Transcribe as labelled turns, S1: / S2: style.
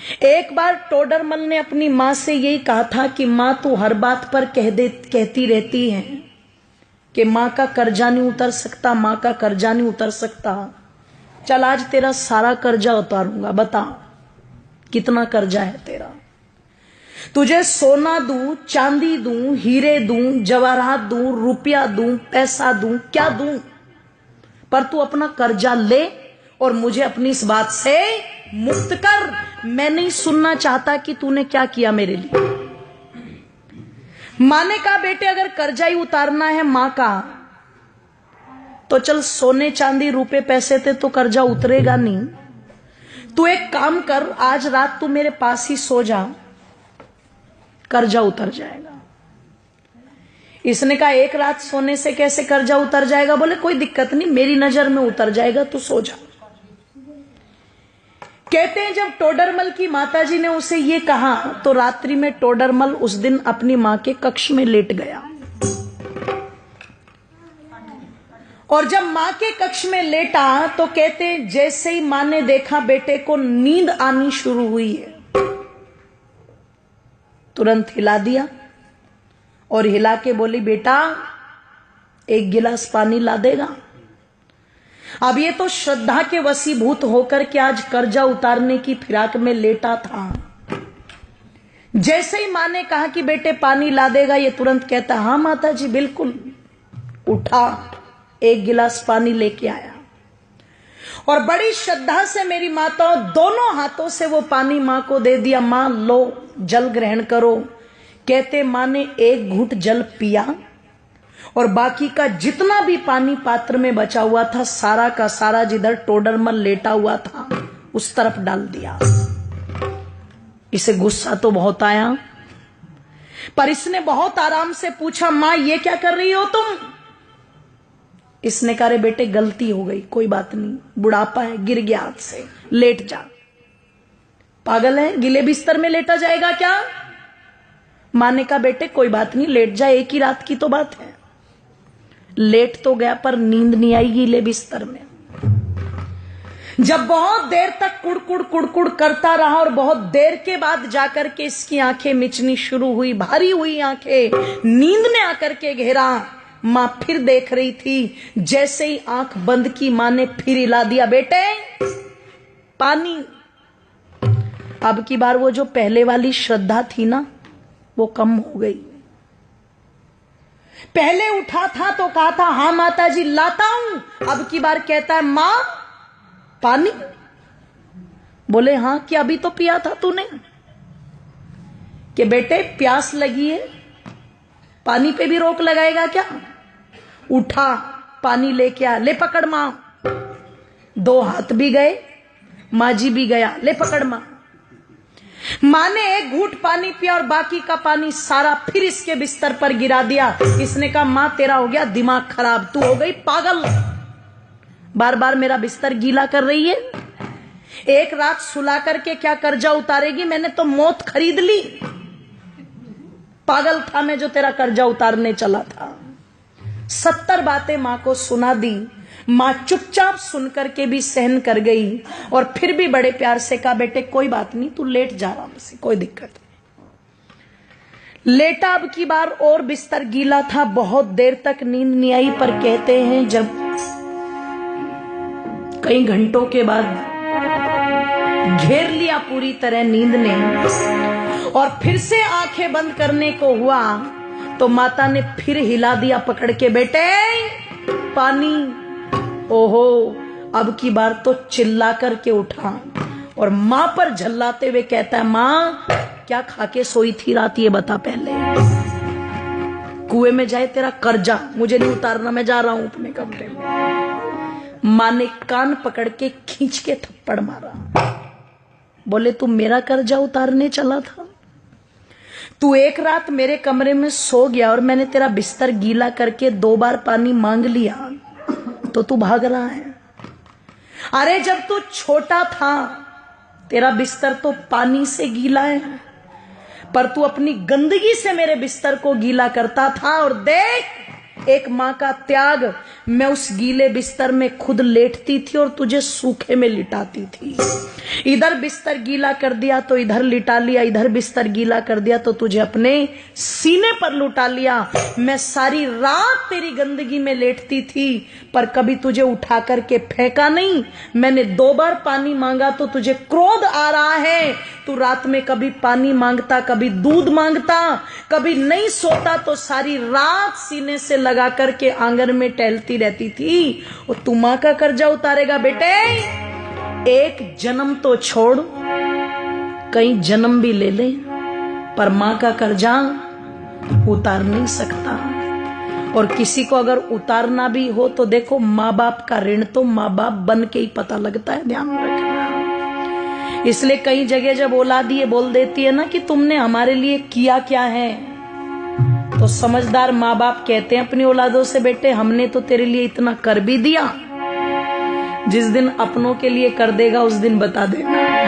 S1: एक बार टोडरमल ने अपनी माँ से यही कहा था कि माँ तू हर बात पर कहती रहती है कि माँ का कर्जा नहीं उतर सकता, माँ का कर्जा नहीं उतर सकता। चल आज तेरा सारा कर्जा उतारूंगा, बता कितना कर्जा है तेरा। तुझे सोना दूं, चांदी दूं, हीरे दूं, जवाहरात दूं, रुपया दूं, पैसा दूं, क्या दूं, पर तू अपना कर्जा ले और मुझे अपनी इस बात से मुक्त कर। मैं नहीं सुनना चाहता कि तूने क्या किया मेरे लिए। मां ने कहा बेटे अगर कर्जा ही उतारना है मां का तो चल सोने चांदी रुपए पैसे थे तो कर्जा उतरेगा नहीं। तू एक काम कर, आज रात तू मेरे पास ही सो जा, कर्जा उतर जाएगा। इसने कहा एक रात सोने से कैसे कर्जा उतर जाएगा? बोले कोई दिक्कत नहीं, मेरी नजर में उतर जाएगा, तू सो जा। कहते हैं जब टोडरमल की माताजी ने उसे ये कहा तो रात्रि में टोडरमल उस दिन अपनी मां के कक्ष में लेट गया। और जब मां के कक्ष में लेटा तो कहते हैं जैसे ही मां ने देखा बेटे को नींद आनी शुरू हुई है, तुरंत हिला दिया और हिला के बोली बेटा एक गिलास पानी ला देगा। अब ये तो श्रद्धा के वशीभूत होकर के आज कर्जा उतारने की फिराक में लेटा था। जैसे ही मां ने कहा कि बेटे पानी ला देगा, ये तुरंत कहता हाँ माता जी बिल्कुल। उठा, एक गिलास पानी लेके आया और बड़ी श्रद्धा से मेरी माताओं दोनों हाथों से वो पानी मां को दे दिया। मां लो जल ग्रहण करो। कहते मां ने एक घूंट जल पिया और बाकी का जितना भी पानी पात्र में बचा हुआ था सारा का सारा जिधर टोडरमल लेटा हुआ था उस तरफ डाल दिया। इसे गुस्सा तो बहुत आया, पर इसने बहुत आराम से पूछा मां ये क्या कर रही हो तुम? इसने कहा रे बेटे गलती हो गई, कोई बात नहीं, बुढ़ापा है, गिर गया हाथ से, लेट जा। पागल है, गिले बिस्तर में लेटा जाएगा क्या? मां ने कहा बेटे कोई बात नहीं, लेट जा, एक ही रात की तो बात है। लेट तो गया पर नींद नहीं आई गीले बिस्तर में। जब बहुत देर तक कुड़कुड़ कुड़कुड़ करता रहा और बहुत देर के बाद जाकर के इसकी आंखें मिचनी शुरू हुई, भारी हुई आंखें, नींद ने आकर के घेरा। मां फिर देख रही थी, जैसे ही आंख बंद की मां ने फिर हिला दिया बेटे पानी। अब की बार वो जो पहले वाली श्रद्धा थी ना वो कम हो गई। पहले उठा था तो कहा था हाँ माता जी लाता हूं, अब की बार कहता है मां पानी। बोले हाँ क्या अभी तो पिया था तूने? कि बेटे प्यास लगी है, पानी पे भी रोक लगाएगा क्या? उठा पानी लेके आ, ले पकड़ मां। दो हाथ भी गए, मां जी भी गया, ले पकड़ मां। मां ने एक घूंट पानी पिया और बाकी का पानी सारा फिर इसके बिस्तर पर गिरा दिया। इसने कहा मां तेरा हो गया दिमाग खराब, तू हो गई पागल, बार बार मेरा बिस्तर गीला कर रही है। एक रात सुला करके क्या कर्जा उतारेगी? मैंने तो मौत खरीद ली। पागल था मैं जो तेरा कर्जा उतारने चला था। 70 बातें मां को सुना दी। मां चुपचाप सुनकर के भी सहन कर गई और फिर भी बड़े प्यार से कहा बेटे कोई बात नहीं, तू लेट जा आराम से, कोई दिक्कत नहीं। लेटा, अब की बार और बिस्तर गीला था, बहुत देर तक नींद नहीं आई। पर कहते हैं जब कई घंटों के बाद घेर लिया पूरी तरह नींद ने और फिर से आंखें बंद करने को हुआ तो माता ने फिर हिला दिया पकड़ के, बेटे पानी। ओहो, अब की बार तो चिल्ला करके उठा और मां पर झल्लाते हुए कहता है मां क्या खा के सोई थी रात ये बता पहले। कुएं में जाए तेरा कर्जा, मुझे नहीं उतारना, मैं जा रहा हूं अपने कमरे में। मां ने कान पकड़ के खींच के थप्पड़ मारा। बोले तू मेरा कर्जा उतारने चला था? तू एक रात मेरे कमरे में सो गया और मैंने तेरा बिस्तर गीला करके 2 बार पानी मांग लिया तो तू भाग रहा है। अरे जब तू छोटा था तेरा बिस्तर तो पानी से गीला है, पर तू अपनी गंदगी से मेरे बिस्तर को गीला करता था। और देख एक माँ का त्याग, मैं उस गीले बिस्तर में खुद लेटती थी और तुझे सूखे में लिटाती थी। इधर बिस्तर गीला कर दिया तो इधर लिटा लिया, इधर बिस्तर गीला कर दिया तो तुझे अपने सीने पर लुटा लिया। मैं सारी रात तेरी गंदगी में लेटती थी पर कभी तुझे उठा करके फेंका नहीं। मैंने 2 बार पानी मांगा तो तुझे क्रोध आ रहा है। तू रात में कभी पानी मांगता, कभी दूध मांगता, कभी नहीं सोता तो सारी रात सीने से लगा करके आंगन में टहलती रहती थी। और तू मां का कर्जा उतारेगा बेटे? एक जन्म तो छोड़, कई जन्म भी ले ले, पर मां का कर्जा उतार नहीं सकता। और किसी को अगर उतारना भी हो तो देखो, माँ बाप का ऋण तो माँ बाप बन के ही पता लगता है, ध्यान रखना। इसलिए कई जगह जब औलाद ये बोल देती है ना कि तुमने हमारे लिए किया क्या है, तो समझदार माँ बाप कहते हैं अपनी औलादों से, बेटे हमने तो तेरे लिए इतना कर भी दिया, जिस दिन अपनों के लिए कर देगा उस दिन बता देना।